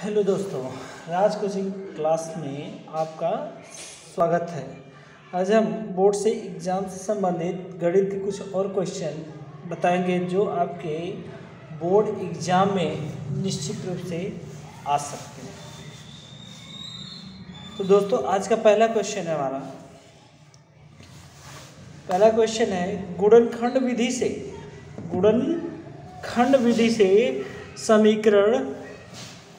Hello दोस्तों, राज coaching class में आपका स्वागत है। आज हम बोर्ड से एग्ज़ाम से संबंधित गणित के कुछ और क्वेश्चन बताएंगे जो आपके बोर्ड एग्ज़ाम में निश्चित रूप से आ सकते हैं। तो दोस्तों आज का पहला क्वेश्चन है हमारा। पहला क्वेश्चन है गुणनखंड विधि से समीकरण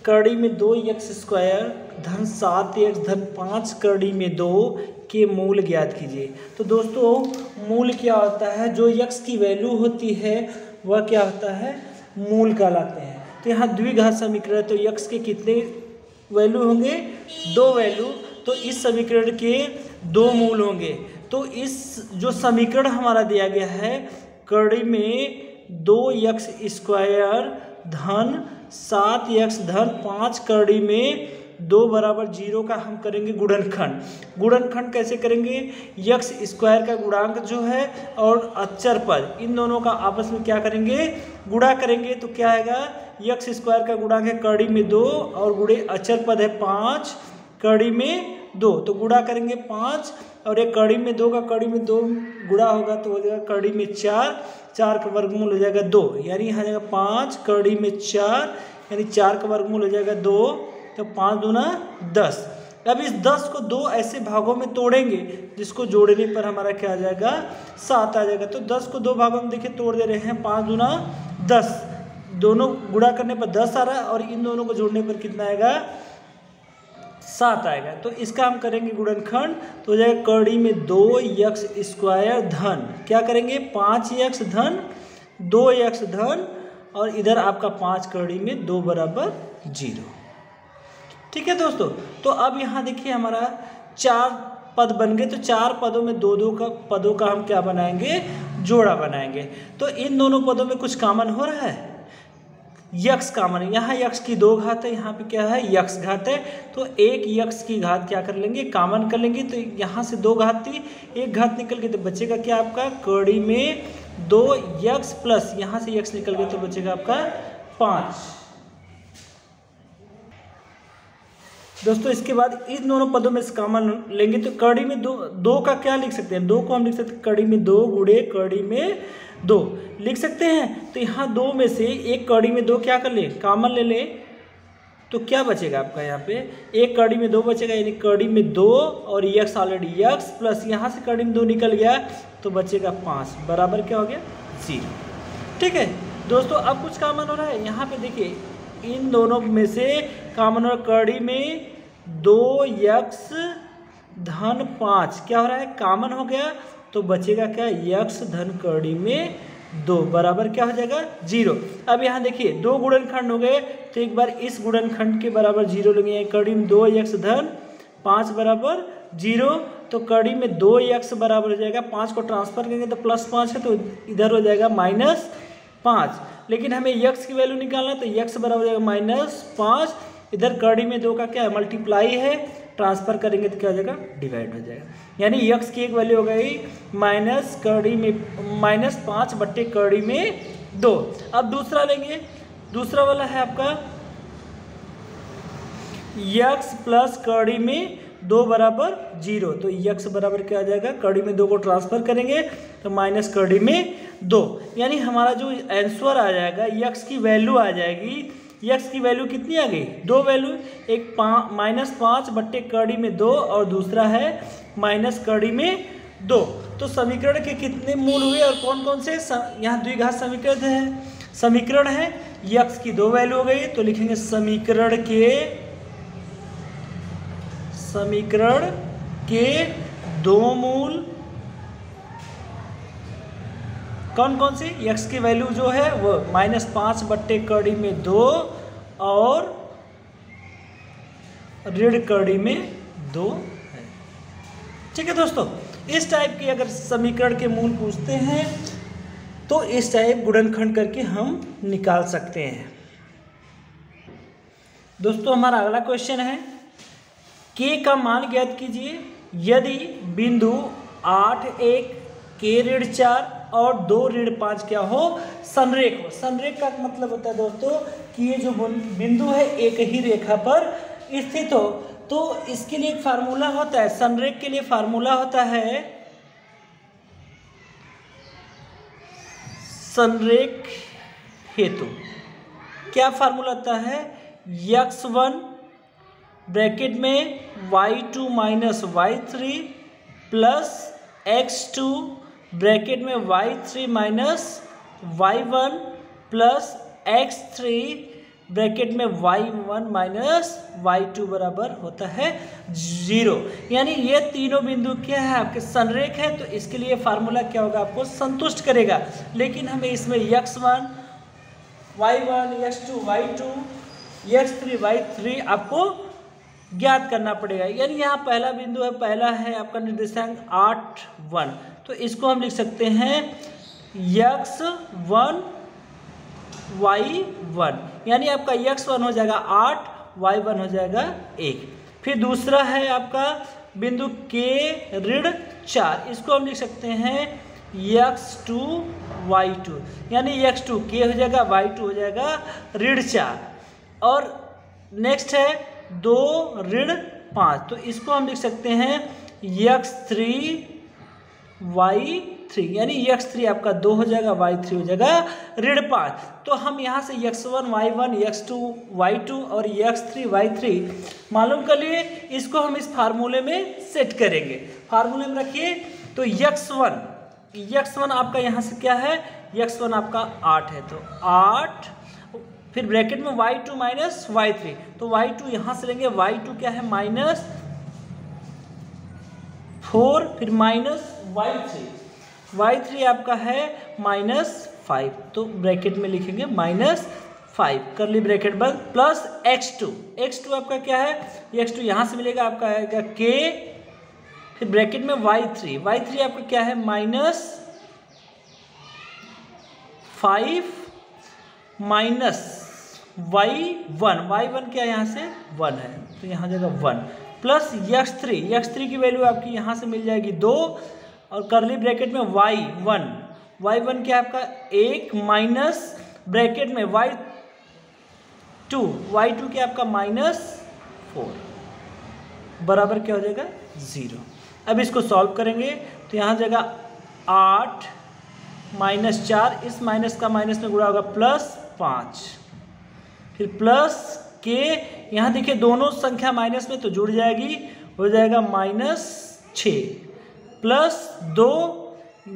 कड़ी में 2x² धन 7x धन 5 कड़ी में 2 के मूल ज्ञात कीजिए। तो दोस्तों मूल क्या होता है, जो x की वैल्यू होती है वह क्या होता है, मूल कहलाते हैं। तो यहाँ द्विघात समीकरण है, तो x के कितने वैल्यू होंगे, 2 वैल्यू। तो इस समीकरण के 2 मूल होंगे। तो इस जो समीकरण हमारा दिया गया है कड़ी में 2x² धन 7x धन 5 कड़ी में 2 बराबर 0 का हम करेंगे गुणनखंड कैसे करेंगे, x² का गुणांक जो है और अचर पद इन दोनों का आपस में क्या करेंगे, गुणा करेंगे। तो क्या आएगा, x² का गुणांक है कड़ी में 2 और गुणे अचर पद है 5 कड़ी में 2, तो गुणा करेंगे 5 और एक कड़ी में 2 का कड़ी में 2 गुणा होगा तो हो जाएगा कड़ी में 4 का वर्गमूल हो जाएगा 2, यानी यहाँ जाएगा 5 कड़ी में 4 यानी 4 का वर्गमूल हो जाएगा 2, तो 5 दूना 10। अब इस 10 को 2 ऐसे भागों में तोड़ेंगे जिसको जोड़ने पर हमारा क्या आ जाएगा, 7 आ जाएगा। तो 10 को 2 भागों में देखिए तोड़ दे रहे हैं, 5 दूना 10, दोनों गुणा करने पर 10 आ रहा है और इन दोनों को जोड़ने पर कितना आएगा, 7 आएगा। तो इसका हम करेंगे गुणनखंड, तो हो जाएगा कड़ी में 2x² धन क्या करेंगे 5x धन 2x धन और इधर आपका 5 कड़ी में 2 बराबर 0। ठीक है दोस्तों, तो अब यहाँ देखिए हमारा 4 पद बन गए। तो 4 पदों में 2-2 का पदों का हम क्या बनाएंगे, जोड़ा बनाएंगे। तो इन दोनों पदों में कुछ कॉमन हो रहा है, यक्स कॉमन है। यहाँ यक्स की 2 घात है, यहाँ पे क्या है, यक्स घात है। तो एक यक्स की घात क्या कर लेंगे, कॉमन कर लेंगे। तो यहाँ से 2 घात थी, एक घात निकल गई तो बचेगा क्या आपका कड़ी में 2x प्लस यहाँ से x निकल गया तो बचेगा आपका 5। दोस्तों इसके बाद इन दोनों पदों में से कॉमन लेंगे तो कड़ी में 2 का क्या लिख सकते हैं, 2 को हम लिख सकते हैं कड़ी में 2 गुणे कड़ी में 2 लिख सकते हैं। तो यहाँ 2 में से एक कड़ी में 2 क्या कर ले, कॉमन ले ले, तो क्या बचेगा आपका, यहाँ पे एक कड़ी में 2 बचेगा यानी कड़ी में 2 और x ऑलरेडी x प्लस यहाँ से कड़ी में 2 निकल गया तो बचेगा 5 बराबर क्या हो गया 0। ठीक है दोस्तों, अब कुछ कॉमन हो रहा है। यहाँ पे देखिए इन दोनों में से कॉमन हो कड़ी में 2x धन 5 क्या हो रहा है, कॉमन हो गया तो बचेगा क्या, x धन कड़ी में 2 बराबर क्या हो जाएगा 0। अब यहाँ देखिए 2 गुणनखंड हो गए तो एक बार इस गुणनखंड के बराबर 0 लेंगे, कड़ी में 2x धन 5 बराबर 0। तो कड़ी में 2x बराबर हो जाएगा, 5 को ट्रांसफर करेंगे तो +5 है तो इधर हो जाएगा -5। लेकिन हमें x की वैल्यू निकालना तो x बराबर हो जाएगा -5, इधर कड़ी में 2 का क्या है, मल्टीप्लाई है, ट्रांसफर करेंगे तो क्या हो जाएगा, डिवाइड हो जाएगा। यानी x की एक वैल्यू हो गई -5 बट्टे कड़ी में 2। अब दूसरा लेंगे, दूसरा वाला है आपका x प्लस कड़ी में 2 बराबर 0। तो x बराबर क्या आ जाएगा, कड़ी में 2 को ट्रांसफर करेंगे तो माइनस कड़ी में 2, यानी हमारा जो आंसर आ जाएगा x की वैल्यू आ जाएगी, x की वैल्यू कितनी आ गई, 2 वैल्यू, एक -5 बट्टे कड़ी में 2 और दूसरा है माइनस कड़ी में 2। तो समीकरण के कितने मूल हुए और कौन कौन से, यहाँ द्विघात समीकरण है, x की 2 वैल्यू हो गई तो लिखेंगे समीकरण के 2 मूल कौन कौन सी, x की वैल्यू जो है वो -5 बट्टे कड़ी में 2 और ऋण कड़ी में 2 है। ठीक है दोस्तों, इस टाइप के अगर समीकरण के मूल पूछते हैं तो इस टाइप गुणनखंड करके हम निकाल सकते हैं। दोस्तों हमारा अगला क्वेश्चन है, k का मान ज्ञात कीजिए यदि बिंदु 8 1 k ऋण 4 और 2 ऋण 5 क्या हो, संरेख हो। संरेख का मतलब होता है दोस्तों कि ये जो बिंदु है एक ही रेखा पर स्थित हो। तो इसके लिए एक फार्मूला होता है, संरेख के लिए फार्मूला होता है, संरेख हेतु क्या फार्मूला होता है, x1 ब्रैकेट में y2 minus y3 plus x2 bracket में y3 minus y1 plus x3 bracket में y1 माइनस y2 बराबर होता है 0। यानी ये तीनों बिंदु क्या है, आपके संरेख है। तो इसके लिए फार्मूला क्या होगा, आपको संतुष्ट करेगा। लेकिन हमें इसमें x1 y1 x2 y2 x3 y3 आपको ज्ञात करना पड़ेगा। यानी यहाँ पहला बिंदु है, पहला है आपका निर्देशांक 8 1, तो इसको हम लिख सकते हैं x1 y1, यानी आपका x1 हो जाएगा 8, y1 हो जाएगा 1। फिर दूसरा है आपका बिंदु k ऋण 4, इसको हम लिख सकते हैं x2 y2, यानी x2 k हो जाएगा, y2 हो जाएगा ऋण 4। और नेक्स्ट है 2 ऋण 5, तो इसको हम लिख सकते हैं x3 y3, यानी x3 आपका 2 हो जाएगा, y3 हो जाएगा ऋण 5। तो हम यहाँ से x1 y1 x2 y2 और x3 y3 मालूम कर लिए। इसको हम इस फार्मूले में सेट करेंगे। फार्मूले में रखिए तो x1 आपका यहाँ से क्या है, x1 आपका 8 है, तो 8, फिर ब्रैकेट में y2 माइनस y3, तो y2 यहाँ से लेंगे, y2 क्या है माइनस 4, फिर माइनस y3 आपका है माइनस 5, तो ब्रैकेट में लिखेंगे माइनस 5, करली ब्रैकेट बंद, प्लस x2 आपका क्या है, x2 यहाँ से मिलेगा आपका आएगा k, फिर ब्रैकेट में y3 आपका क्या है माइनस 5 माइनस y1 क्या यहाँ से 1 है, तो यहाँ जाएगा 1, प्लस x3 की वैल्यू आपकी यहाँ से मिल जाएगी 2, और करली ब्रैकेट में y1 क्या आपका 1 माइनस ब्रैकेट में y2 क्या आपका माइनस 4 बराबर क्या हो जाएगा 0। अब इसको सॉल्व करेंगे तो यहाँ जाएगा 8 माइनस 4, इस माइनस का माइनस में गुणा होगा प्लस 5, फिर प्लस के, यहाँ देखिए दोनों संख्या माइनस में तो जुड़ जाएगी, हो जाएगा माइनस 6, प्लस 2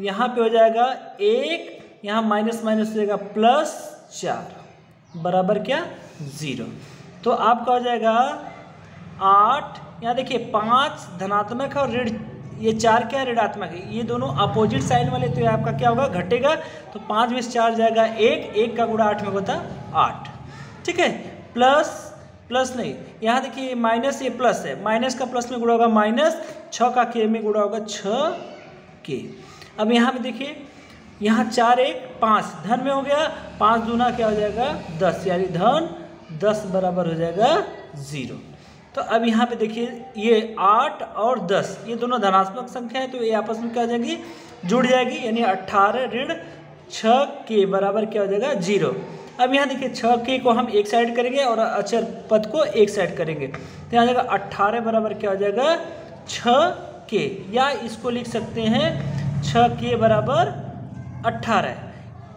यहाँ पे हो जाएगा 1, यहाँ माइनस हो जाएगा प्लस 4 बराबर क्या 0। तो आपका हो जाएगा 8, यहाँ देखिए 5 धनात्मक है और ऋण, ये 4 क्या है ऋणात्मक है, ये दोनों अपोजिट साइन वाले, तो ये आपका क्या होगा घटेगा, तो 5 में 4 जाएगा 1 का गुणा 8 में होता 8, ठीक है। प्लस नहीं, यहाँ देखिए माइनस, ये प्लस है, माइनस का प्लस में गुणा होगा माइनस, 6 का के में गुणा होगा 6k। अब यहाँ पे देखिए, यहाँ 4 1 5 धन में हो गया, 5 दूना क्या हो जाएगा 10, यानी धन 10 बराबर हो जाएगा 0। तो अब यहाँ पे देखिए ये 8 और 10 ये दोनों धनात्मक संख्या है, तो ये आपस में क्या हो जाएगी जुड़ जाएगी, यानी 18 ऋण 6k बराबर क्या हो जाएगा 0। अब यहाँ देखिए 6k को हम एक साइड करेंगे और अचर पद को एक साइड करेंगे, तो यहाँ जाएगा 18 बराबर क्या हो जाएगा 6k, या इसको लिख सकते हैं 6k बराबर 18।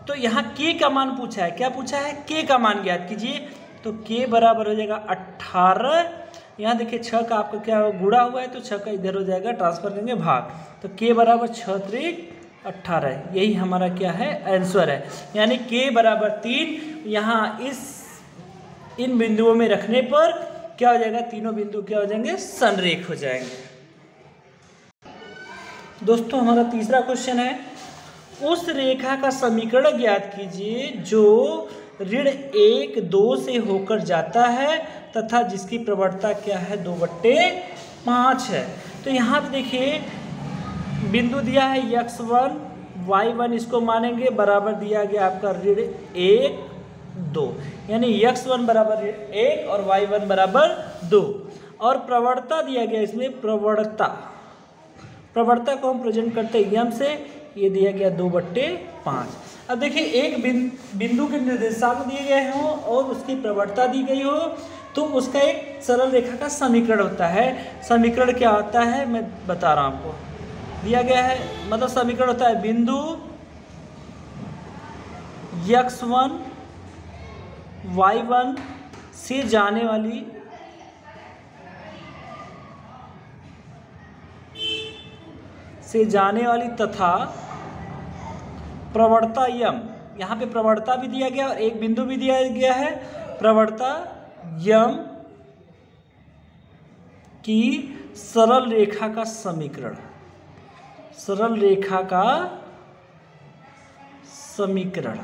तो यहाँ k का मान पूछा है, क्या पूछा है k का मान ज्ञात कीजिए, तो k बराबर हो जाएगा 18। यहाँ देखिए 6 का आपका क्या गुणा हुआ है, तो 6 का इधर हो जाएगा, ट्रांसफर करेंगे भाग, तो k बराबर 6 3 18, यही हमारा क्या है आंसर है। यानी k बराबर 3 यहाँ इन बिंदुओं में रखने पर क्या हो जाएगा, तीनों बिंदु क्या हो जाएंगे संरेख हो जाएंगे। दोस्तों हमारा तीसरा क्वेश्चन है, उस रेखा का समीकरण ज्ञात कीजिए जो ऋण 1 2 से होकर जाता है तथा जिसकी प्रवणता क्या है 2/5 है। तो यहाँ पे देखिए बिंदु दिया है x1 y1, इसको मानेंगे बराबर दिया गया आपका ऋण 1 2, यानी x1 बराबर 1 और y1 बराबर 2, और प्रवणता दिया गया इसमें प्रवणता को हम प्रेजेंट करते हैं यम से, ये दिया गया 2/5। अब देखिए एक बिंदु के निर्देशांक दिए गए हों और उसकी प्रवणता दी गई हो तो उसका एक सरल रेखा का समीकरण होता है। समीकरण क्या होता है मैं बता रहा हूँ आपको, दिया गया है मतलब समीकरण होता है बिंदु x1 y1 से जाने वाली तथा प्रवणता यम, यहाँ पे प्रवणता भी दिया गया और एक बिंदु भी दिया गया है, प्रवणता यम की सरल रेखा का समीकरण, सरल रेखा का समीकरण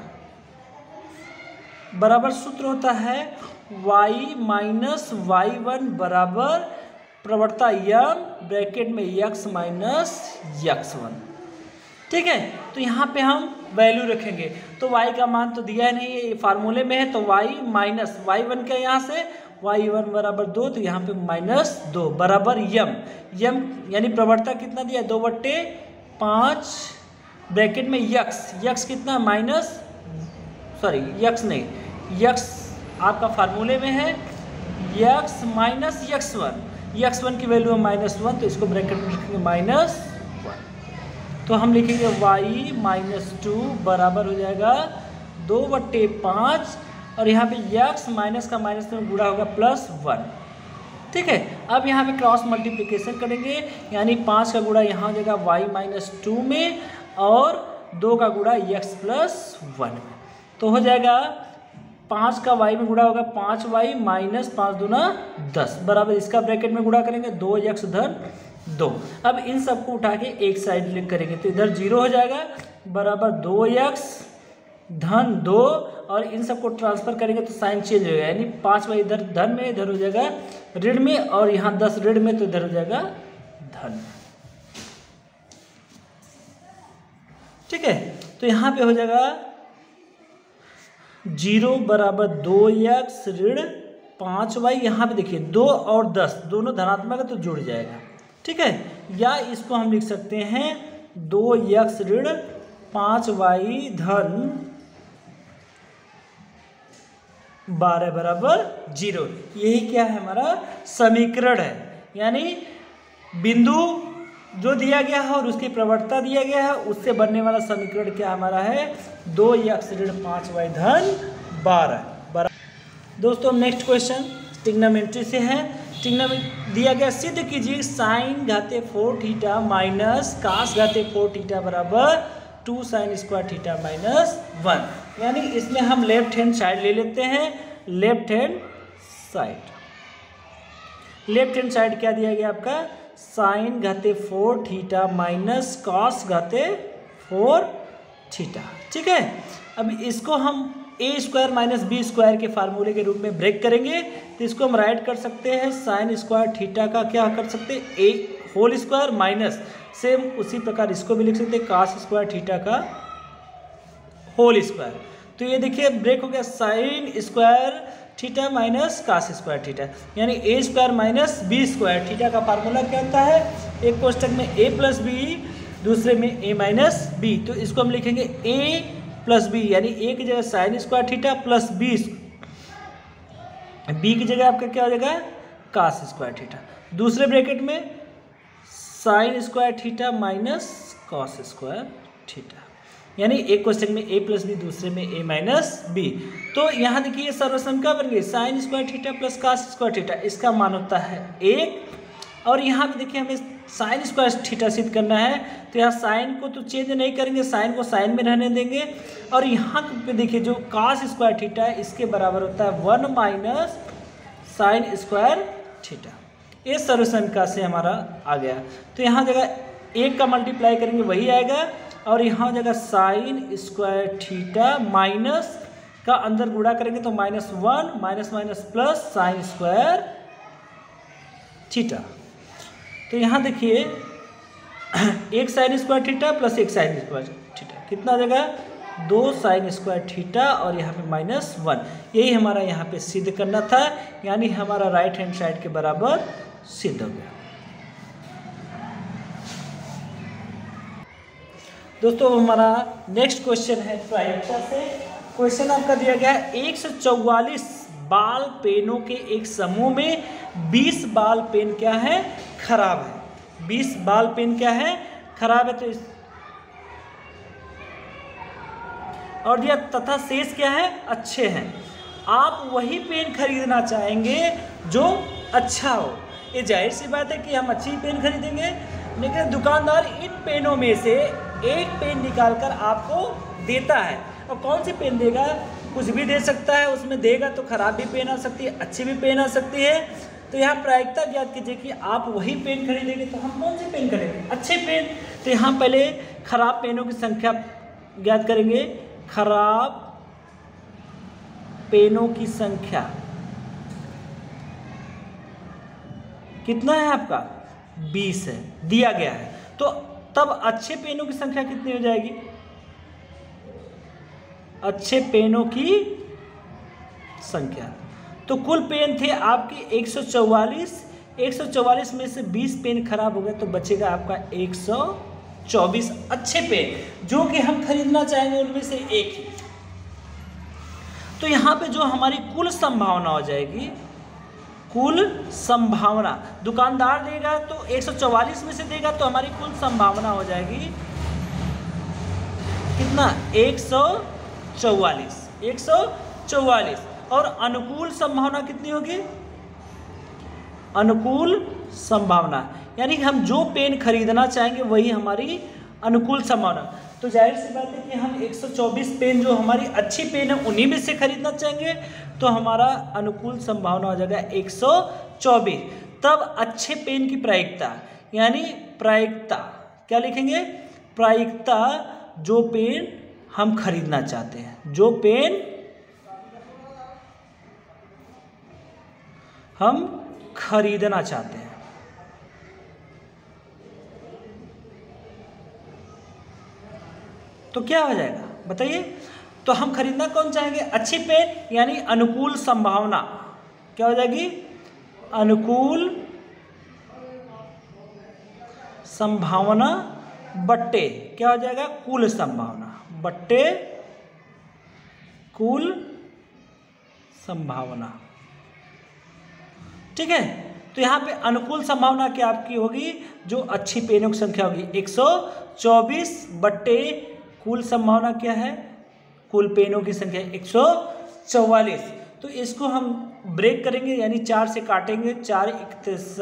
बराबर सूत्र होता है y माइनस y1 बराबर प्रवणता यम ब्रैकेट में x माइनस x1। ठीक है, तो यहाँ पे हम वैल्यू रखेंगे तो y का मान तो दिया नहीं है, फार्मूले में है तो y माइनस y1 का यहाँ से y1 बराबर 2 तो यहाँ पे -2 बराबर यम यानी प्रवणता कितना दिया 2/5 ब्रैकेट में x कितना x आपका फार्मूले में है x माइनस x1 की वैल्यू है -1 तो इसको ब्रैकेट में लिखेंगे -1 तो हम लिखेंगे y -2 बराबर हो जाएगा 2/5 और यहाँ पे x माइनस का माइनस में गुणा होगा +1। ठीक है, अब यहाँ पे क्रॉस मल्टीप्लिकेशन करेंगे यानी 5 का गुणा यहाँ हो जाएगा y -2 में और 2 का गुणा x +1 में, तो हो जाएगा 5 का y में गुणा होगा 5y माइनस 5 दूना 10 बराबर इसका ब्रैकेट में गुणा करेंगे 2x धन 2। अब इन सबको उठा के एक साइड लिख करेंगे तो इधर 0 हो जाएगा बराबर 2x धन 2 और इन सबको ट्रांसफर करेंगे तो साइन चेंज हो जाएगा यानी 5y इधर धन में इधर हो जाएगा ऋण में और यहाँ 10 ऋण में तो इधर हो जाएगा धन। ठीक है, तो यहाँ पे हो जाएगा 0 बराबर 2x ऋण 5y, यहाँ पे देखिए 2 और 10 दोनों धनात्मक है तो जुड़ जाएगा। ठीक है, या इसको हम लिख सकते हैं 2x ऋण 5y धन 12 बराबर 0। यही क्या है हमारा समीकरण है, यानी बिंदु जो दिया गया है और उसकी प्रवणता दिया गया है उससे बनने वाला समीकरण क्या हमारा है 2x ऋण 5y धन 12। दोस्तों नेक्स्ट क्वेश्चन ट्रिग्नोमेट्री से है। ट्रिग्नोमेट्री दिया गया सिद्ध कीजिए साइन घाते 4 थीटा माइनस कास घाते 4 थीटा बराबर 2 साइन स्क्वायर थीटा -1। यानी इसमें हम लेफ्ट हैंड साइड ले लेते हैं। लेफ्ट हैंड साइड क्या दिया गया आपका साइन घाते 4 थीटा माइनस कॉस घाते 4 थीटा। ठीक है, अब इसको हम a² माइनस b² के फार्मूले के रूप में ब्रेक करेंगे तो इसको हम राइट कर सकते हैं साइन स्क्वायर थीटा का क्या कर सकते हैं a² माइनस सेम उसी प्रकार इसको भी लिख सकते हैं cos स्क्वायर थीटा का होल²। तो ये देखिए ब्रेक हो गया sine square theta minus cos square theta यानी a² माइनस b² थीटा का फार्मूला क्या होता है एक कोष्टक में a प्लस b दूसरे में a माइनस b। तो इसको हम लिखेंगे a प्लस बी यानी a की जगह sine square theta plus b की जगह आपका क्या हो जाएगा cos स्क्वायर थीटा, दूसरे ब्रैकेट में sine square theta minus cos square theta यानी एक क्वेश्चन में a प्लस बी दूसरे में a माइनस बी। तो यहाँ देखिए सर्वसम क्या बन गई sine square theta plus cos square theta, इसका मान होता है 1 और यहाँ पे देखिए हमें साइन स्क्वायर थीटा सिद्ध करना है तो यहाँ साइन को तो चेंज नहीं करेंगे, साइन को साइन में रहने देंगे और यहाँ पे देखिए जो कॉस स्क्वायर थीटा है इसके बराबर होता है 1 माइनस साइन स्क्वायर थीटा। ये सर्वसमीका से हमारा आ गया तो यहाँ जगह 1 का मल्टीप्लाई करेंगे वही आएगा और यहाँ जगह साइन स्क्वायर थीटा माइनस का अंदर गुणा करेंगे तो -1 minus minus plus sine square theta. तो यहाँ देखिए 1 sine square theta plus 1 sine square theta कितना जगह 2 साइन स्क्वायर थीटा और यहाँ पे -1, यही हमारा यहाँ पे सिद्ध करना था यानी हमारा राइट हैंड साइड के बराबर सिद्ध हो गया। दोस्तों हमारा नेक्स्ट क्वेश्चन है प्रायिकता से। क्वेश्चन आपका दिया गया है 144 बाल पेनों के एक समूह में 20 बाल पेन क्या है, खराब है। 20 बाल पेन क्या है, खराब है। तो इस और दिया तथा शेष क्या है, अच्छे हैं। आप वही पेन खरीदना चाहेंगे जो अच्छा हो। ये जाहिर सी बात है कि हम अच्छी पेन खरीदेंगे, लेकिन दुकानदार इन पेनों में से एक पेन निकालकर आपको देता है। और कौन सी पेन देगा, कुछ भी दे सकता है, उसमें देगा तो खराब भी पेन आ सकती है, अच्छी भी पेन आ सकती है। तो यहाँ प्रायिकता ज्ञात कीजिए कि आप वही पेन खरीदेंगे, तो हम कौन सी पेन खरीदेंगे, अच्छे पेन। तो यहाँ पहले खराब पेनों की संख्या ज्ञात करेंगे। खराब पेनों की संख्या कितना है आपका, 20 है, दिया गया है। तो तब अच्छे पेनों की संख्या कितनी हो जाएगी, अच्छे पेनों की संख्या। तो कुल पेन थे आपकी 144, 144 में से 20 पेन खराब हो गए, तो बचेगा आपका 124 अच्छे पेन जो कि हम खरीदना चाहेंगे उनमें से एक ही। तो यहाँ पे जो हमारी कुल संभावना हो जाएगी, कुल संभावना दुकानदार देगा तो 144 में से देगा, तो हमारी कुल संभावना हो जाएगी कितना, 144, 144। और अनुकूल संभावना कितनी होगी, अनुकूल संभावना यानी हम जो पेन खरीदना चाहेंगे वही हमारी अनुकूल संभावना। तो जाहिर सी बात है कि हम 124 पेन जो हमारी अच्छी पेन है उन्हीं में से खरीदना चाहेंगे, तो हमारा अनुकूल संभावना हो जाएगा 124। तब अच्छे पेन की प्रायिकता यानी प्रायिकता क्या लिखेंगे, प्रायिकता जो पेन हम खरीदना चाहते हैं, जो पेन हम खरीदना चाहते हैं। तो क्या हो जाएगा बताइए। तो हम खरीदना कौन चाहेंगे, अच्छी पेन यानी अनुकूल संभावना क्या हो जाएगी, अनुकूल संभावना बट्टे क्या हो जाएगा, कुल संभावना, बट्टे कुल संभावना। ठीक है। तो यहाँ पे अनुकूल संभावना क्या आपकी होगी, जो अच्छी पेनों की संख्या होगी 124 बट्टे कुल संभावना क्या है, कुल पेनों की संख्या 144। तो इसको हम ब्रेक करेंगे यानी 4 से काटेंगे, 4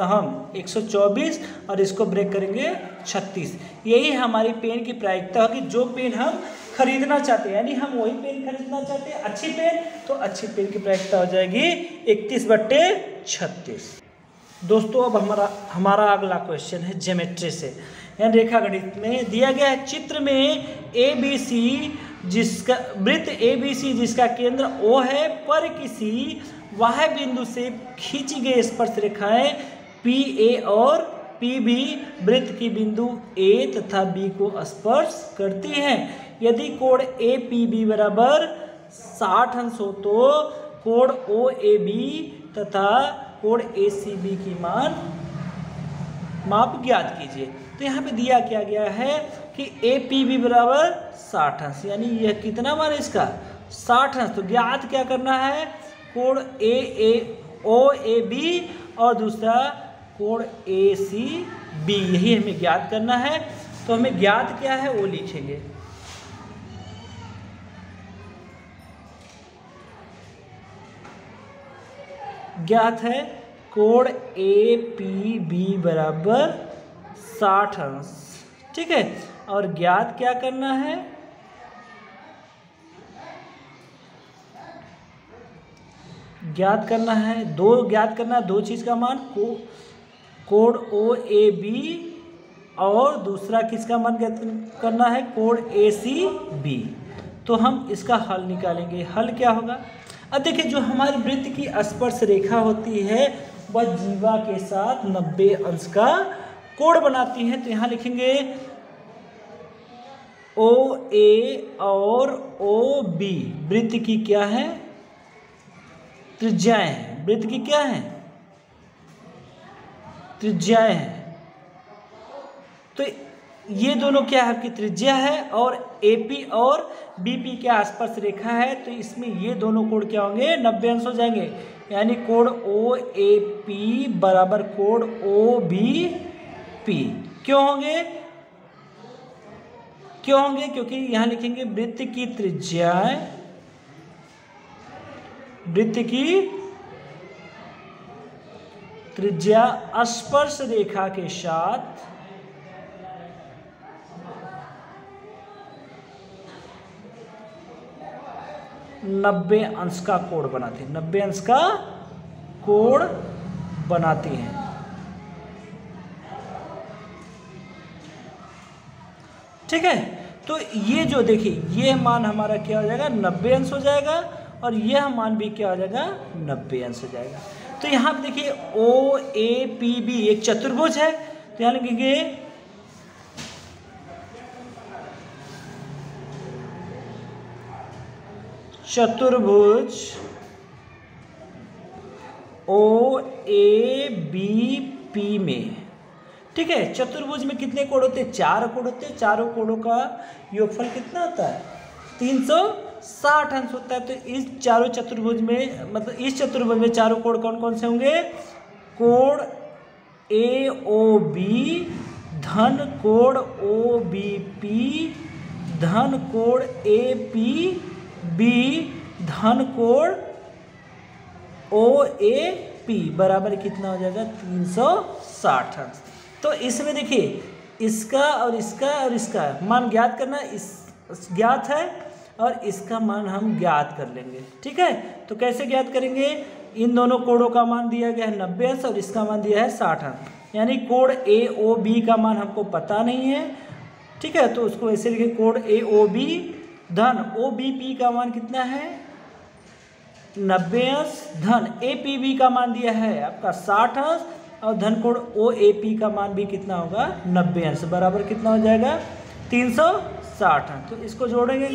हम 124 और इसको ब्रेक करेंगे 36। यही हमारी पेन की प्रायिकता होगी, जो पेन हम खरीदना चाहते हैं, यानी हम वही पेन खरीदना चाहते हैं अच्छी पेन, तो अच्छी पेन की प्रायिकता हो जाएगी 31/36। दोस्तों अब हमारा अगला क्वेश्चन है ज्योमेट्री से, यानी रेखा गणित में दिया गया है चित्र में ABC जिसका वृत्त ABC जिसका केंद्र O है, पर किसी वाह्य बिंदु से खींची गई स्पर्श रेखाएं PA और PB वृत्त की बिंदु A तथा B को स्पर्श करती हैं। यदि कोण APB बराबर 60 अंश हो तो कोण OAB तथा कोण ACB की माप ज्ञात कीजिए। तो यहाँ पे दिया क्या गया है कि APB बराबर 60 अंश, यानी यह कितना मान है इसका 60 अंश। तो ज्ञात क्या करना है, कोण OAB और दूसरा कोण ACB, यही हमें ज्ञात करना है। तो हमें ज्ञात क्या है वो लिखेंगे। ज्ञात है कोण APB बराबर 60 अंश, ठीक है। और ज्ञात क्या करना है, ज्ञात करना है दो चीज़ का मान, कोण OAB और दूसरा किसका मान ज्ञात करना है, कोण ACB। तो हम इसका हल निकालेंगे। हल क्या होगा, अब देखिए जो हमारी वृत्त की स्पर्श रेखा होती है वह जीवा के साथ 90 अंश का कोण बनाती है। तो यहाँ लिखेंगे OA और OB वृत्त की क्या है, त्रिज्याएं हैं। वृत्त की क्या है, त्रिज्याएं हैं। तो ये दोनों क्या है, आपकी त्रिज्या है, और AP और BP के आसपास रेखा है, तो इसमें ये दोनों कोण क्या होंगे, 90 अंश हो जाएंगे। यानी कोण OAP बराबर कोण OBP। क्यों होंगे, क्यों होंगे, क्योंकि यहां लिखेंगे वृत्त की त्रिज्या, वृत्त की त्रिज्या स्पर्श रेखा के साथ 90 अंश का कोण बनाती है, 90 अंश का कोण बनाती है। ठीक है, तो ये जो देखिए ये मान हमारा क्या हो जाएगा, 90 अंश हो जाएगा, और यह मान भी क्या हो जाएगा, 90 अंश हो जाएगा। तो यहाँ पे देखिए OAPB एक चतुर्भुज है, तो यहाँ लिखेंगे चतुर्भुज OABP में। ठीक है, चतुर्भुज में कितने कोण होते हैं, 4 कोण होते हैं, चारों कोणों का योगफल कितना होता है, 360 अंश होता है। तो इस चारों चतुर्भुज में, मतलब इस चतुर्भुज में चारों कोण कौन कौन से होंगे, कोण AOB धन कोण OBP धन कोण APB धन कोण OAP बराबर कितना हो जाएगा, 360 अंश। तो इसमें देखिए इसका और इसका मान ज्ञात करना, इस ज्ञात है और इसका मान हम ज्ञात कर लेंगे। ठीक है, तो कैसे ज्ञात करेंगे, इन दोनों कोणों का मान दिया गया है 90 अंश और इसका मान दिया है 60 अंश, यानी कोण AOB का मान हमको पता नहीं है। ठीक है, तो उसको ऐसे लिखे, कोण AOB धन OBP का मान कितना है, 90 अंश, धन APB का मान दिया है आपका 60 अंश, और धन कोण OAP का मान भी कितना होगा, 90 अंश, बराबर कितना हो जाएगा, 360 अंश। तो इसको जोड़ेंगे,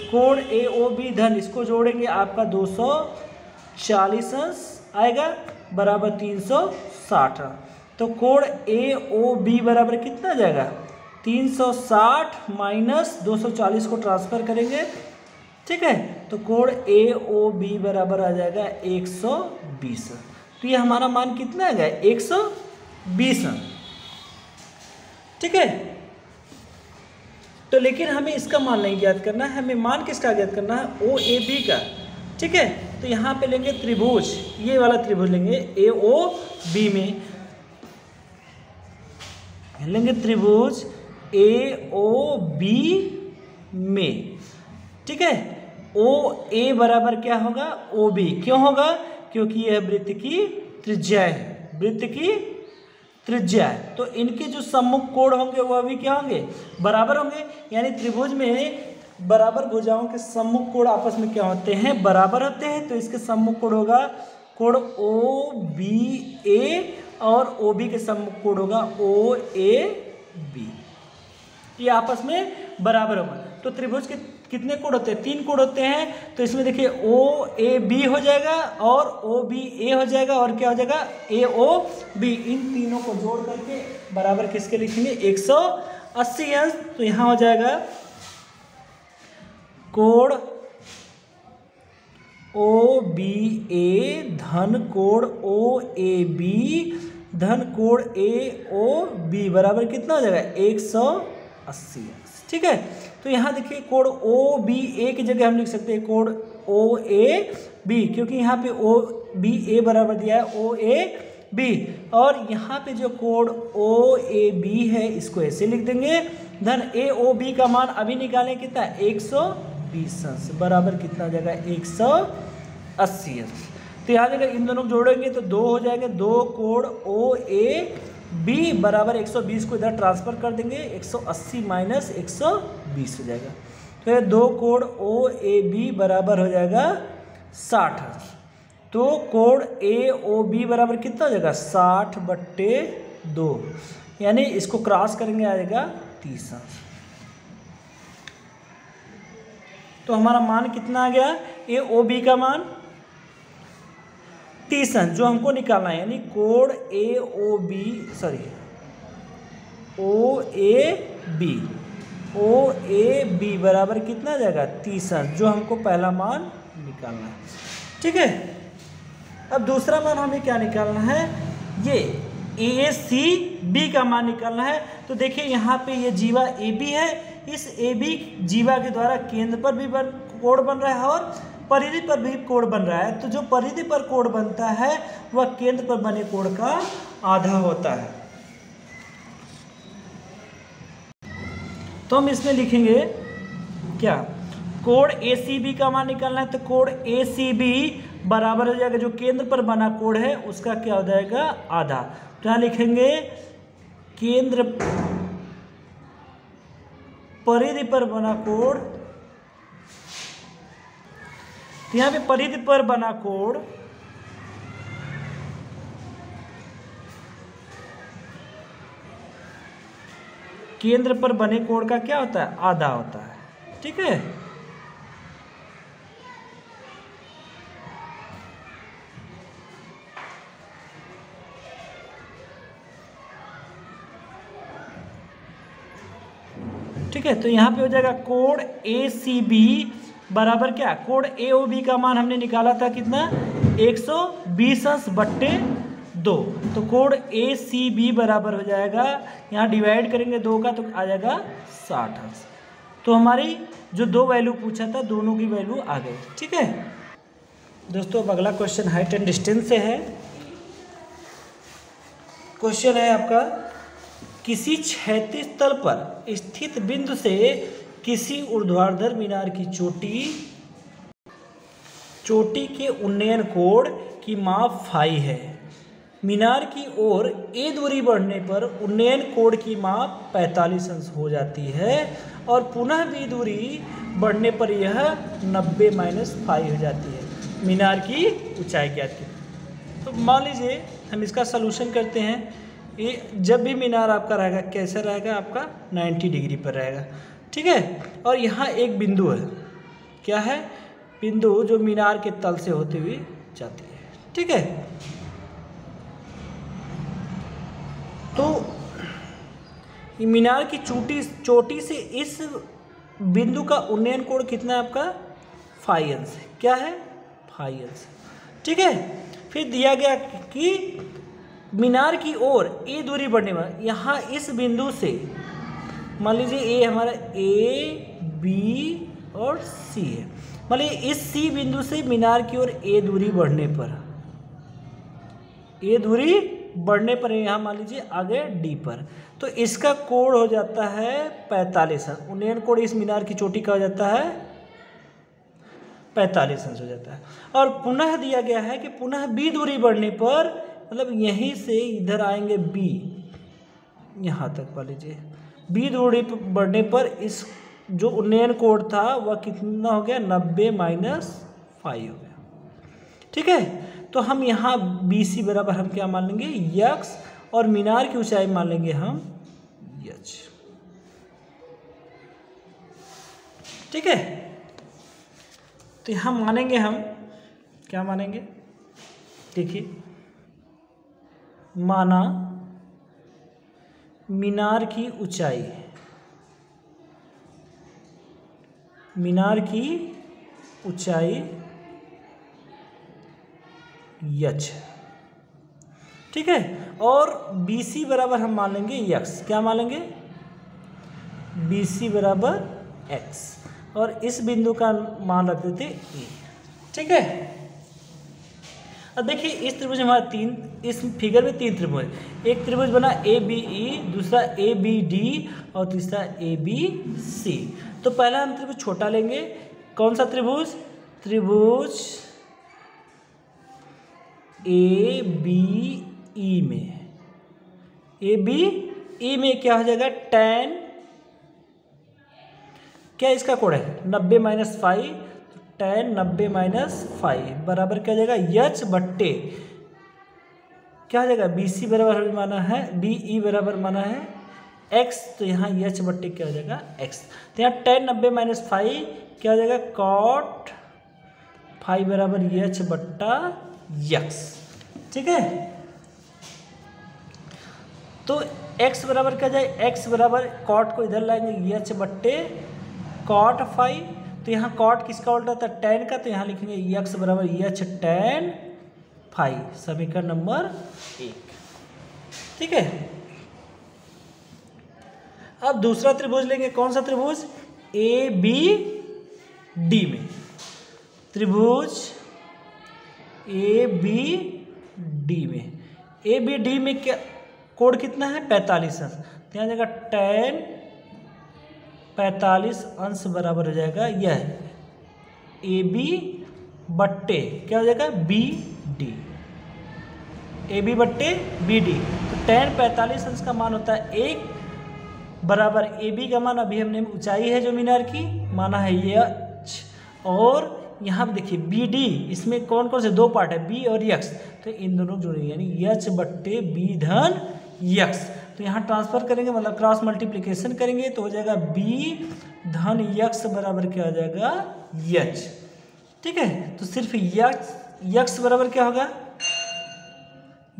कोण AOB धन इसको जोड़ेंगे, आपका 240 अंश आएगा, बराबर 360 अंश। तो कोण AOB बराबर कितना आ जाएगा, 360 माइनस 240 को ट्रांसफर करेंगे। ठीक है, तो कोण AOB बराबर आ जाएगा 120। तो ये हमारा मान कितना आ गया, 120। ठीक है, तो लेकिन हमें इसका मान नहीं ज्ञात करना है, हमें मान किसका ज्ञात करना है, OAB का। ठीक है, तो यहाँ पे लेंगे त्रिभुज, ये वाला त्रिभुज लेंगे AOB में, लेंगे त्रिभुज AOB में। ठीक है, OA बराबर क्या होगा, OB। क्यों होगा, क्योंकि यह वृत्त की त्रिज्या है, वृत्त की त्रिज्या है। तो इनके जो सम्मुख कोण होंगे वह भी क्या होंगे, बराबर होंगे। यानी त्रिभुज में बराबर भुजाओं के सम्मुख कोण आपस में क्या होते हैं, बराबर होते हैं। तो इसके सम्मुख कोण होगा कोण OBA और OB के सम्मुख कोण होगा OAB, ये आपस में बराबर होगा। तो त्रिभुज के कितने कोण होते हैं, 3 कोण होते हैं। तो इसमें देखिए OAB हो जाएगा और OBA हो जाएगा और क्या हो जाएगा, AOB। इन तीनों को जोड़ करके बराबर किसके लिखेंगे, 180 अंश। तो यहाँ हो जाएगा कोण OBA धन कोण OAB धन कोण AOB बराबर कितना हो जाएगा, 180 अंश। ठीक है, तो यहाँ देखिए कोण OBA की जगह हम लिख सकते हैं कोण OAB, क्योंकि यहाँ पे OBA बराबर दिया है OAB, और यहाँ पे जो कोण OAB है इसको ऐसे लिख देंगे, धन AOB का मान अभी निकालें कितना, 120 अंश, बराबर कितना हो जाएगा, 180 अंश। तो यहाँ जगह इन दोनों को जोड़ेंगे तो 2 हो जाएंगे, 2 कोण OAB बराबर 120 को इधर ट्रांसफर कर देंगे, 180 माइनस 120 हो जाएगा। तो ये 2 कोण OAB बराबर हो जाएगा 60 अंश। तो कोण AOB बराबर कितना हो जाएगा, 60/2, यानी इसको क्रॉस करेंगे आ जाएगा 30 अंश। तो हमारा मान कितना आ गया, AOB का मान 30 अंश जो हमको निकालना है, यानी कोण AOB ओ ए बी बराबर कितना आ जाएगा 30 अंश, जो हमको पहला मान निकालना है। ठीक है, अब दूसरा मान हमें क्या निकालना है, ये ए सी बी का मान निकालना है। तो देखिए यहाँ पे ये जीवा ए बी है, इस ए बी जीवा के द्वारा केंद्र पर भी कोण बन रहा है और परिधि पर भी कोण बन रहा है। तो जो परिधि पर कोण बनता है वह केंद्र पर बने कोण का आधा होता है। तो हम इसमें लिखेंगे क्या, कोण ए सी बी का मान निकालना है। तो कोण ए सी बी बराबर हो जाएगा, जो केंद्र पर बना कोण है उसका क्या हो जाएगा, आधा। तो यहाँ लिखेंगे केंद्र परिधि पर बना कोण, तो यहाँ पे परिधि पर बना कोण केंद्र पर बने कोण का क्या होता है, आधा होता है। ठीक है, ठीक है। तो यहाँ पे हो जाएगा कोण ए सी बी बराबर क्या, कोण ए ओ बी का मान हमने निकाला था कितना, 120 अंश बट्टे 2। तो कोण ए सी बी बराबर हो जाएगा, यहाँ डिवाइड करेंगे 2 का तो आ जाएगा 60 अंश। तो हमारी जो दो वैल्यू पूछा था दोनों की वैल्यू आ गई। ठीक है दोस्तों, अब अगला क्वेश्चन हाइट एंड डिस्टेंस से है। क्वेश्चन है आपका, किसी क्षैतिज तल पर स्थित बिंदु से किसी ऊर्ध्वाधर मीनार की चोटी के उन्नयन कोण की माप फाई है। मीनार की ओर ए दूरी बढ़ने पर उन्नयन कोण की माप 45 अंश हो जाती है और पुनः बी दूरी बढ़ने पर यह 90 माइनस फाई हो जाती है। मीनार की ऊंचाई ज्ञात की। तो मान लीजिए हम इसका सलूशन करते हैं। ये जब भी मीनार आपका रहेगा कैसे रहेगा, आपका 90 डिग्री पर रहेगा। ठीक है, और यहाँ एक बिंदु है, क्या है, बिंदु जो मीनार के तल से होते हुए जाती है। ठीक है, तो मीनार की चोटी से इस बिंदु का उन्नयन कोण कितना है आपका, फाई अंश है। क्या है, फाई अंश। ठीक है, फिर दिया गया कि मीनार की ओर ए दूरी बढ़ने पर, यहाँ इस बिंदु से मान लीजिए ए हमारा ए बी और सी है, मान लीजिए इस सी बिंदु से मीनार की ओर ए दूरी बढ़ने पर यहाँ मान लीजिए आगे डी पर, तो इसका कोण हो जाता है 45 अंश। उन्नयन कोण इस मीनार की चोटी का हो जाता है 45 अंश हो जाता है। और पुनः दिया गया है कि पुनः बी दूरी बढ़ने पर, मतलब यहीं से इधर आएंगे बी, यहाँ तक मान लीजिए बी दूरी बढ़ने पर इस जो उन्नयन कोण था वह कितना हो गया, 90 माइनस फाई हो गया। ठीक है, तो हम यहाँ बी सी बराबर हम क्या मान लेंगे, यक्स, और मीनार की ऊंचाई मान लेंगे हम यच। ठीक है, तो यहाँ मानेंगे हम क्या मानेंगे, देखिए माना मीनार की ऊंचाई यच। ठीक है, और BC बराबर हम मान लेंगे यक्स। क्या मान लेंगे, BC बराबर x, और इस बिंदु का मान रख देते ए। ठीक है, अब देखिए इस त्रिभुज हमारा इस फिगर में 3 त्रिभुज, एक त्रिभुज बना ABE, दूसरा ABD और तीसरा ABC। तो पहला हम त्रिभुज छोटा लेंगे, कौन सा त्रिभुज, त्रिभुज ABE में, ABE में क्या हो जाएगा, tan, क्या इसका कोण है 90 minus phi, tan 90 minus phi बराबर क्या हो जाएगा, यच बट्टे क्या हो जाएगा, BC बराबर माना है, BE बराबर माना है x, तो यहाँ यच बट्टे क्या हो जाएगा x। तो यहाँ tan 90 माइनस फाई क्या हो जाएगा, cot फाई बराबर यच बट्टा यक्स। ठीक है, तो एक्स बराबर क्या जाए, एक्स बराबर कॉट को इधर लाएंगे एच बट्टे कॉट फाई, तो यहाँ कॉट किसका उल्टा था, टेन का, तो यहाँ लिखेंगे एक्स बराबर एच टेन फाई, समीकरण नंबर 1। ठीक है, अब दूसरा त्रिभुज लेंगे, कौन सा त्रिभुज, ए बी डी में, त्रिभुज ए बी डी में, ए बी डी में क्या कोण कितना है 45 अंश, तो यहाँ जाएगा tan 45 अंश बराबर हो जाएगा यह ए बी बट्टे क्या हो जाएगा बी डी, ए बी बट्टे बी डी, तो tan 45 अंश का मान होता है 1 बराबर ए बी का मान अभी हमने ऊंचाई है जो मीनार की माना है एच, और यहाँ पे देखिए बी डी, इसमें कौन कौन से दो पार्ट है बी और यक्स, तो इन दोनों जुड़ेंगे यानी एच बट्टे बी धन यक्स, तो यहाँ ट्रांसफर करेंगे मतलब क्रॉस मल्टीप्लिकेशन करेंगे तो हो जाएगा बी धन यक्स बराबर क्या हो जाएगा एच। ठीक है, तो सिर्फ यक्स बराबर क्या होगा,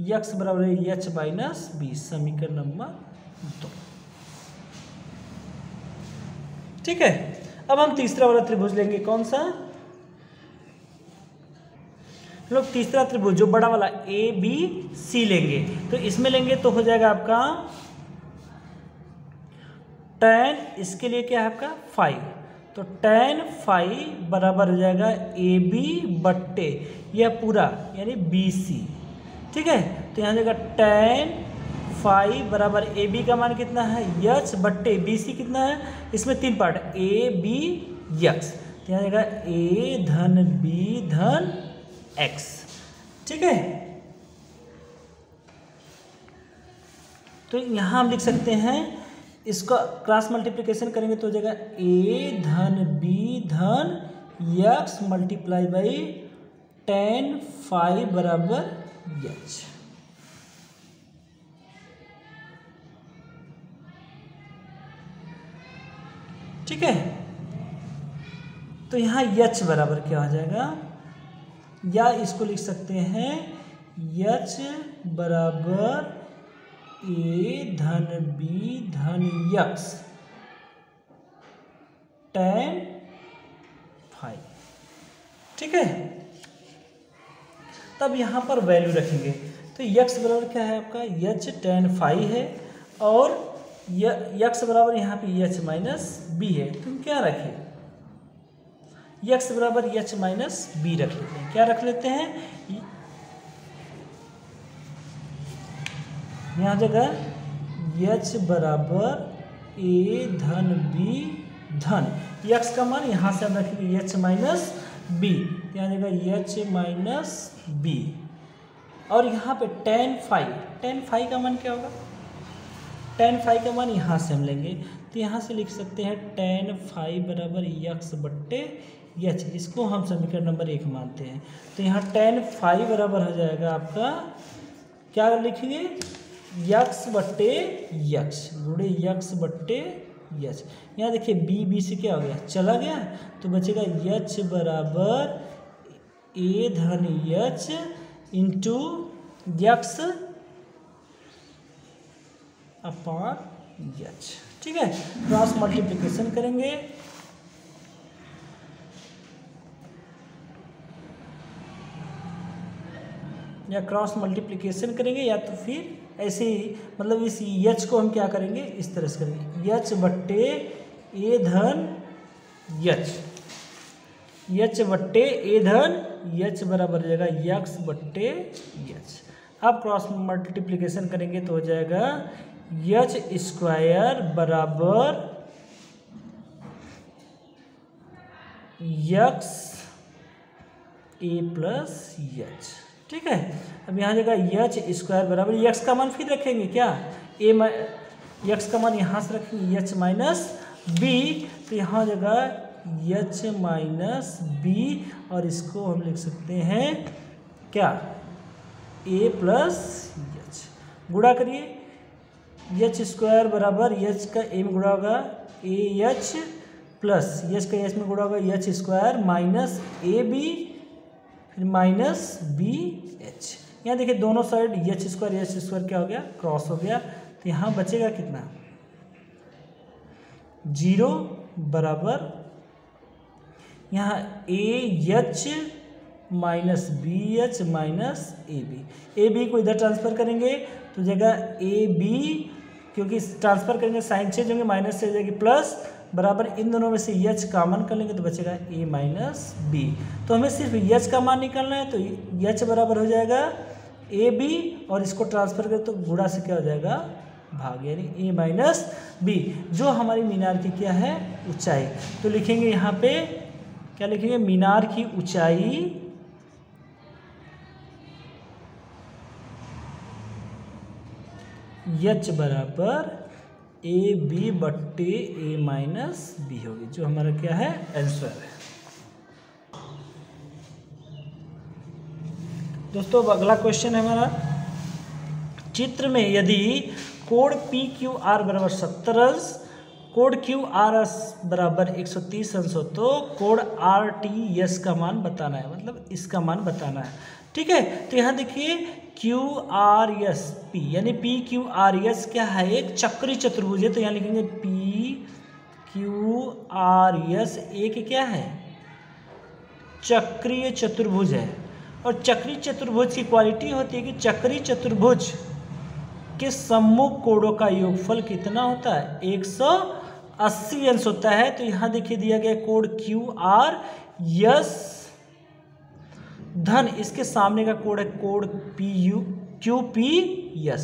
यक्स बराबर एच माइनस बी, समीकरण नंबर 2। ठीक है, अब हम तीसरा वाला त्रिभुज लेंगे, कौन सा, लोग तीसरा त्रिभुज जो बड़ा वाला ए बी सी लेंगे, तो इसमें लेंगे तो हो जाएगा आपका tan, इसके लिए क्या है आपका फाई, तो tan फाई बराबर हो जाएगा ए बी बट्टे यह पूरा यानी बी सी। ठीक है, तो यहाँ जाएगा tan फाई बराबर ए बी का मान कितना है यच बट्टे बी सी कितना है, इसमें तीन पार्ट ए बी यक्स, तो यहाँ जाएगा ए धन बी धन एक्स। ठीक है, तो यहाँ हम लिख सकते हैं इसका क्रॉस मल्टीप्लिकेशन करेंगे तो हो जाएगा ए धन बी धन x multiply by tan phi बराबर यच। ठीक है, तो यहाँ यच बराबर क्या हो जाएगा, या इसको लिख सकते हैं यच बराबर ए धन बी धन यक्स tan फाई। ठीक है, तब यहाँ पर वैल्यू रखेंगे तो यक्स बराबर क्या है आपका यच tan फाई है, और यक्स बराबर यहाँ पे एच माइनस बी है, तो हम क्या रखें यक्स बराबर एच माइनस बी रख लेते हैं, क्या रख लेते हैं यहाँ जगह एच बराबर ए धन बी धन यक्स का मान यहाँ से हम रखेंगे एच माइनस बी, यहाँ जगह एच माइनस बी, और यहाँ पे tan फाई का मान क्या होगा, tan फाई का मान यहाँ से हम लेंगे तो यहाँ से लिख सकते हैं tan फाई बराबर यक्स बट्टे एच, इसको हम समीकरण नंबर 1 मानते हैं, तो यहाँ tan फाई बराबर हो जाएगा आपका क्या लिखेंगे यक्स बट्टे यक्स गुणे यक्स बट्टे यच, यहाँ देखिए बी से क्या हो गया चला गया, तो बचेगा यच बराबर ए धन यच इंटू यक्स अपॉन यच। ठीक है, क्रॉस मल्टीप्लिकेशन करेंगे या क्रॉस मल्टीप्लिकेशन करेंगे या तो फिर ऐसे ही मतलब इस यच को हम क्या करेंगे इस तरह से करेंगे यच बट्टे ए धन यच बट्टे ए धन यच बराबर हो जाएगा यक्स बट्टे यच। अब क्रॉस मल्टीप्लिकेशन करेंगे तो हो जाएगा यच स्क्वायर बराबर यक्स ए प्लस यच। ठीक है, अब यहाँ जगह यच स्क्वायर बराबर यक्स का मान फिर रखेंगे क्या यक्स का मान यहाँ से रखेंगे यच माइनस बी, तो यहाँ जगह यच माइनस बी और इसको हम लिख सकते हैं क्या ए प्लस यच। गुणा करिए यच स्क्वायर बराबर यच का ए में गुणा होगा ए यच प्लस यच का एच में गुणा होगा h square minus A B फिर माइनस बी एच। यहाँ देखिए दोनों साइड एच स्क्वायर क्या हो गया क्रॉस हो गया, तो तो यहाँ बचेगा कितना 0 बराबर यहाँ AH minus BH minus AB को इधर ट्रांसफर करेंगे तो जगह AB, क्योंकि ट्रांसफर करेंगे साइन चेंज होंगे, माइनस से हो जाएगी प्लस, बराबर इन दोनों में से H कॉमन कर लेंगे तो बचेगा A माइनस B। तो हमें सिर्फ H का मान निकालना है, तो H बराबर हो जाएगा AB और इसको ट्रांसफर करें तो गुणा से क्या हो जाएगा भाग, यानी A माइनस B, जो हमारी मीनार की क्या है ऊंचाई। तो लिखेंगे यहाँ पे क्या लिखेंगे, मीनार की ऊंचाई H बराबर AB बट्टे A माइनस B होगी, जो हमारा क्या है आंसर है। दोस्तों अब अगला क्वेश्चन है हमारा, चित्र में यदि कोण PQR बराबर 70 अंश, कोण QRS बराबर 130 अंश हो तो कोण RTS का मान बताना है, मतलब इसका मान बताना है। ठीक है, तो यहाँ देखिए QRSP यानी PQRS क्या है, एक चक्री चतुर्भुज है, तो यहाँ लिखेंगे PQRS एक क्या है चक्रीय चतुर्भुज है। और चक्री चतुर्भुज की क्वालिटी होती है कि चक्री चतुर्भुज के सम्मुख कोणों का योगफल कितना होता है 180 अंश होता है। तो यहाँ देखिए दिया गया कोण QRS धन इसके सामने का कोण है कोण QPS,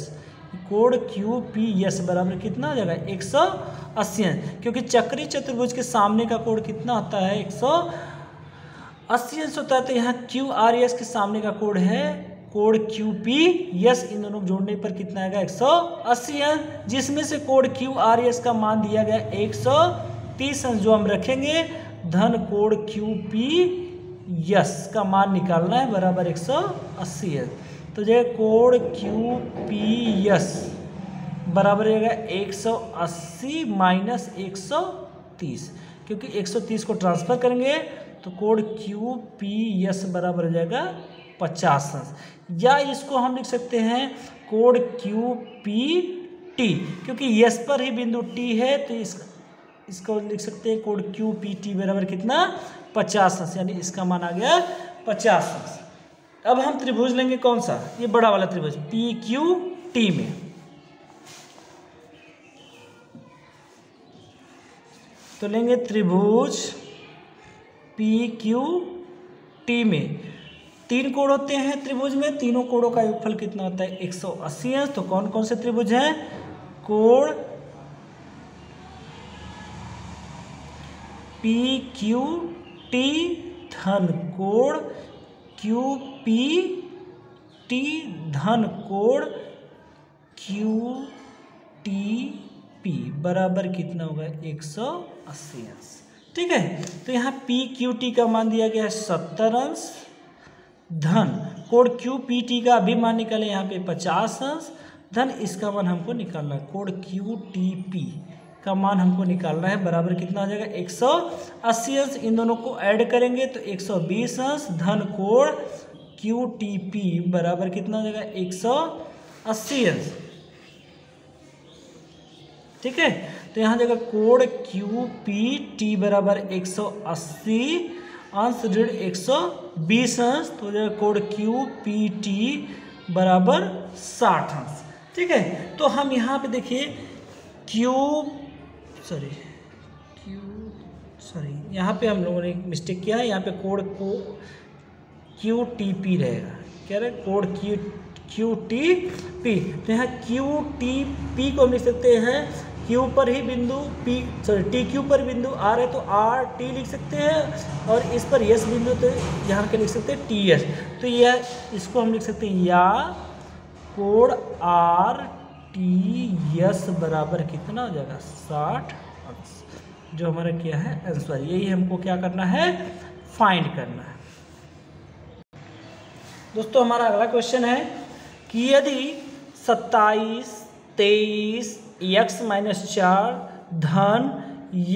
कोण QPS बराबर कितना हो जाएगा 180 अंश, क्योंकि चक्री चतुर्भुज के सामने का कोण कितना होता है 180 अंश होता है। तो यहाँ QRS के सामने का कोण है कोण QPS, इन दोनों को जोड़ने पर कितना आएगा 180 अंश, जिसमें से कोण QRS का मान दिया गया 130 अंश, जो हम रखेंगे धन कोण QPS का मान निकालना है बराबर 180 अंश। तो जो कोण QPS बराबर रहेगा 180 माइनस 130, क्योंकि 130 को ट्रांसफर करेंगे तो कोण QPS बराबर हो जाएगा 50 अंश, या इसको हम लिख सकते हैं कोण QPT, क्योंकि यस पर ही बिंदु T है, तो इसको लिख सकते हैं कोण QPT बराबर कितना 50 अंश, यानी इसका मान आ गया 50 अंश। अब हम त्रिभुज लेंगे कौन सा, ये बड़ा वाला त्रिभुज PQT में। तो लेंगे त्रिभुज PQT में 3 कोण होते हैं त्रिभुज में, तीनों कोणों का योगफल कितना होता है 180 अंश। तो कौन कौन से त्रिभुज हैं, कोण PQT धन कोण QPT धन कोण QTP बराबर कितना होगा 180 अंश। ठीक है, तो यहाँ PQT का मान दिया गया है 70 अंश, धन कोण QPT का अभी मान निकाले यहाँ पे 50 अंश, धन इसका मान हमको निकालना है कोण QTP का मान हमको निकालना है, बराबर कितना हो जाएगा 180 अंश। इन दोनों को ऐड करेंगे तो 120 अंश, धन कोण QTP बराबर कितना हो जाएगा 180 अंश। ठीक है, तो यहाँ जगह कोण QPT बराबर 180 अंश ऋण 120 अंश, तो जगह कोण QPT बराबर 60 अंश। ठीक है, तो हम यहाँ पे देखिए यहाँ पे हम लोगों ने एक मिस्टेक किया है, यहाँ पे कोण को QTP रहेगा, क्या रहेगा कोण QTP। तो यहाँ QTP को हम लिख सकते हैं Q पर ही बिंदु TQ पर बिंदु R है तो RT लिख सकते हैं, और इस पर S बिंदु तो यहाँ के लिख सकते हैं TS। तो यह इसको हम लिख सकते हैं या कोण RTS बराबर कितना हो जाएगा 60 अंश, जो हमारा क्या है आंसर। यही हमको क्या करना है फाइंड करना है। दोस्तों हमारा अगला क्वेश्चन है कि यदि 27, 23 x-4 धन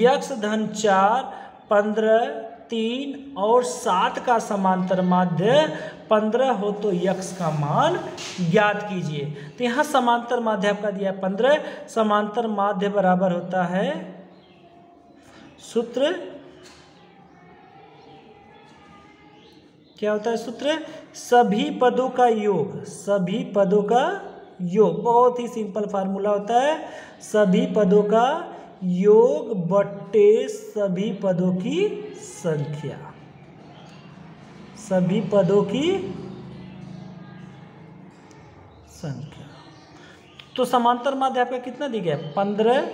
x धन 4 15 3 और 7 का समांतर माध्य 15 हो तो यक्स का मान ज्ञात कीजिए। तो यहाँ समांतर माध्य आपका दिया है 15। समांतर माध्य बराबर होता है, सूत्र क्या होता है? सूत्र सभी पदों का योग। सभी पदों का योग बहुत ही सिंपल फार्मूला होता है, सभी पदों का योग बट्टे सभी पदों की संख्या। सभी पदों की संख्या। तो समांतर माध्य आपका कितना दी गया? 15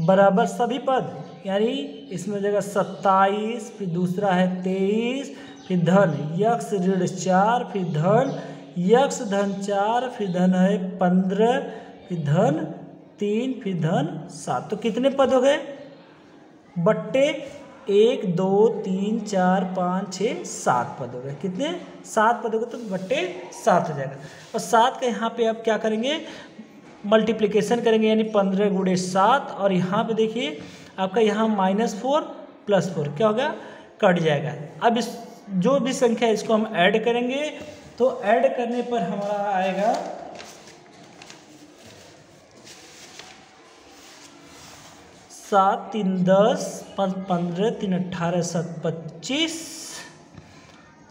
बराबर सभी पद, यानी इसमें हो जाएगा 27, फिर दूसरा है 23, फिर धन यक्स ऋण 4, फिर धन यक्स धन 4, फिर धन है 15, फिर धन 3, फिर धन 7। तो कितने पद हो गए? बट्टे 1 2 3 4 5 6 7 पद हो गए। कितने? 7 पद हो गए, तो बट्टे 7 हो जाएगा। और 7 का यहाँ पे आप क्या करेंगे? मल्टीप्लिकेशन करेंगे, यानी 15 गुणे 7। और यहाँ पे देखिए आपका यहाँ -4 + 4 क्या होगा? कट जाएगा। अब इस जो भी संख्या है इसको हम ऐड करेंगे, तो ऐड करने पर हमारा आएगा 7 3 10 5 15 3 18 7 25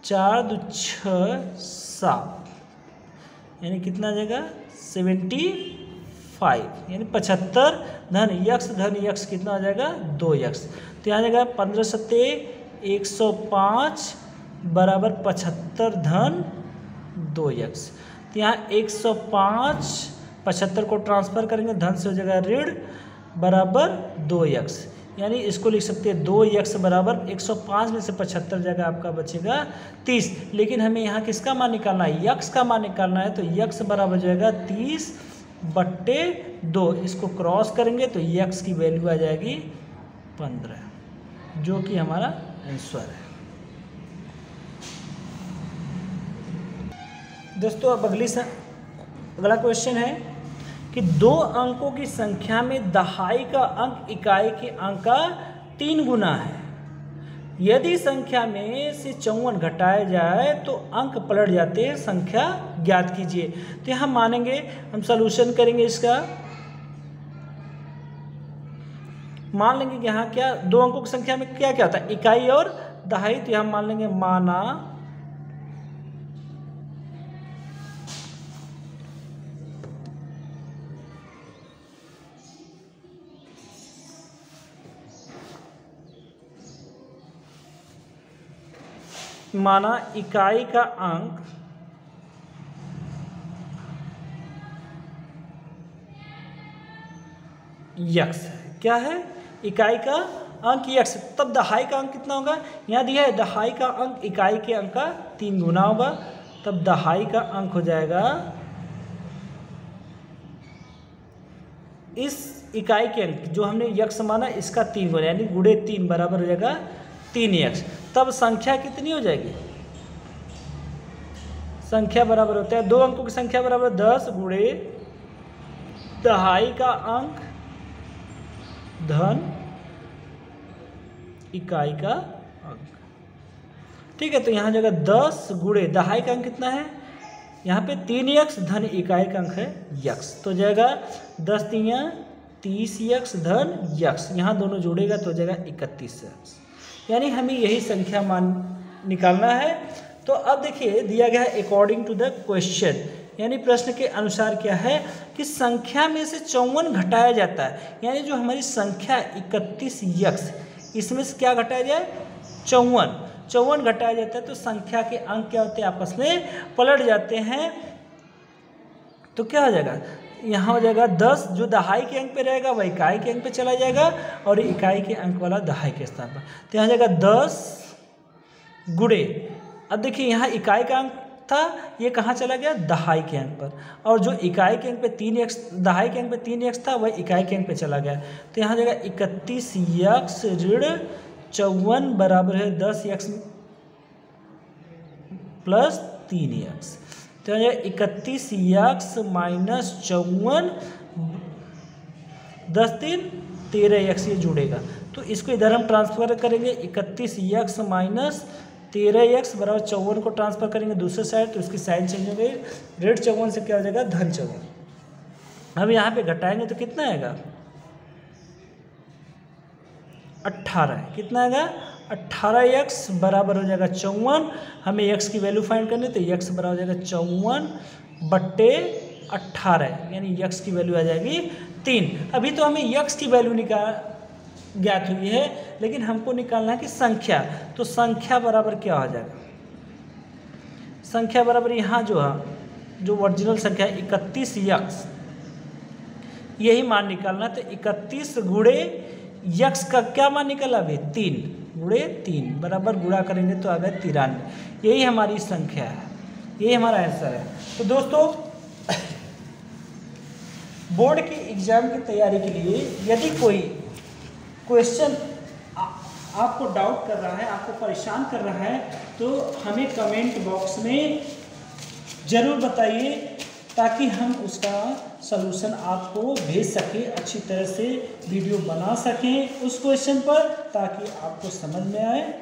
4 2 6 7, यानी कितना आ जाएगा? 75, यानी 75 धन यक्स कितना आ जाएगा? 2 यक्स। तो यहाँ जाएगा 15 सत्ते 105 बराबर 75 धन 2 यक्स। तो यहाँ 105 75 को ट्रांसफर करेंगे, धन से हो जाएगा ऋण बराबर 2 यक्स, यानी इसको लिख सकते हैं 2 यक्स बराबर 105 में से 75 जगह आपका बचेगा 30। लेकिन हमें यहाँ किसका मान निकालना है? यक्स का मान निकालना है। तो यक्स बराबर हो जाएगा 30 बट्टे 2। इसको क्रॉस करेंगे तो यक्स की वैल्यू आ जाएगी 15, जो कि हमारा आंसर है। दोस्तों अब अगला क्वेश्चन है कि 2 अंकों की संख्या में दहाई का अंक इकाई के अंक का 3 गुना है। यदि संख्या में से 54 घटाया जाए तो अंक पलट जाते हैं, संख्या ज्ञात कीजिए। तो यहाँ मानेंगे, हम सॉल्यूशन करेंगे इसका। मान लेंगे कि यहाँ क्या 2 अंकों की संख्या में क्या क्या होता है? इकाई और दहाई। तो यहाँ मान लेंगे माना इकाई का अंक यक्स है। क्या है? इकाई का अंक यक्स। तब दहाई का अंक कितना होगा? यहाँ दिया है दहाई का अंक इकाई के अंक का 3 गुना होगा। तब दहाई का अंक हो जाएगा इस इकाई के अंक जो हमने यक्स माना इसका 3 गुना, यानी गुणे 3 बराबर हो जाएगा 3 यक्स। तब संख्या कितनी हो जाएगी? संख्या बराबर होता है 2 अंकों की संख्या बराबर 10 गुणे दहाई का अंक धन इकाई का अंक। ठीक है, तो यहाँ जगह 10 गुणे दहाई का अंक कितना है? यहाँ पे 3 यक्स धन इकाई का अंक है यक्स। तो जाएगा 10 3 30 यक्स धन यक्स। यहाँ दोनों जोड़ेगा तो जाएगा 31 यक्स, यानी हमें यही संख्या मान निकालना है। तो अब देखिए दिया गया है अकॉर्डिंग टू द क्वेश्चन, यानी प्रश्न के अनुसार क्या है कि संख्या में से 54 घटाया जाता है, यानी जो हमारी संख्या 31 यक्स, इसमें से क्या घटाया जाए? 54 घटाया जाता है। तो संख्या के अंक क्या होते हैं? आपस में पलट जाते हैं। तो क्या हो जाएगा? यहाँ हो जाएगा 10, जो दहाई के अंक पे रहेगा वह इकाई के अंक पे चला जाएगा, और इकाई के अंक वाला दहाई के स्थान पर। तो यहाँ जाएगा 10 गुणे, अब देखिए यहाँ इकाई का अंक था, ये कहाँ चला गया? दहाई के अंक पर। और जो इकाई के अंक पे 3 यक्स, दहाई के अंक पे 3 यक्स था, वह इकाई के अंक पे चला गया। तो यहाँ जाएगा 31 यक्स ऋण 54 बराबर है 10 यक्स प्लस 3 यक्स। तो 31 यक्स माइनस 54, 10 3 13 यक्स ये जुड़ेगा। तो इसको इधर हम ट्रांसफर करेंगे, 31x माइनस 13x बराबर 54 को ट्रांसफर करेंगे दूसरे साइड, तो इसकी साइन चेंज हो गई, ऋण 54 से क्या हो जाएगा धन 54। अब यहाँ पे घटाएंगे तो कितना आएगा 18, कितना आएगा 18x बराबर हो जाएगा 54। हमें x की वैल्यू फाइंड करनी है, तो x बराबर हो जाएगा 54/18, यानी x की वैल्यू आ जाएगी 3। अभी तो हमें x की वैल्यू ज्ञात हुई है, लेकिन हमको निकालना है कि संख्या, तो संख्या बराबर क्या हो जाएगा, संख्या बराबर यहाँ जो है जो ओरिजिनल संख्या है 31x, यही मान निकालना। तो 31 गुणे यक्स का क्या मान निकला अभी 3 गुणे 3 बराबर गुणा करेंगे तो आ गए 93। यही हमारी संख्या है, यही हमारा आंसर है। तो दोस्तों बोर्ड के एग्जाम की तैयारी के लिए यदि कोई क्वेश्चन आपको डाउट कर रहा है, आपको परेशान कर रहा है, तो हमें कमेंट बॉक्स में ज़रूर बताइए, ताकि हम उसका सलूशन आपको भेज सकें, अच्छी तरह से वीडियो बना सकें उस क्वेश्चन पर, ताकि आपको समझ में आए।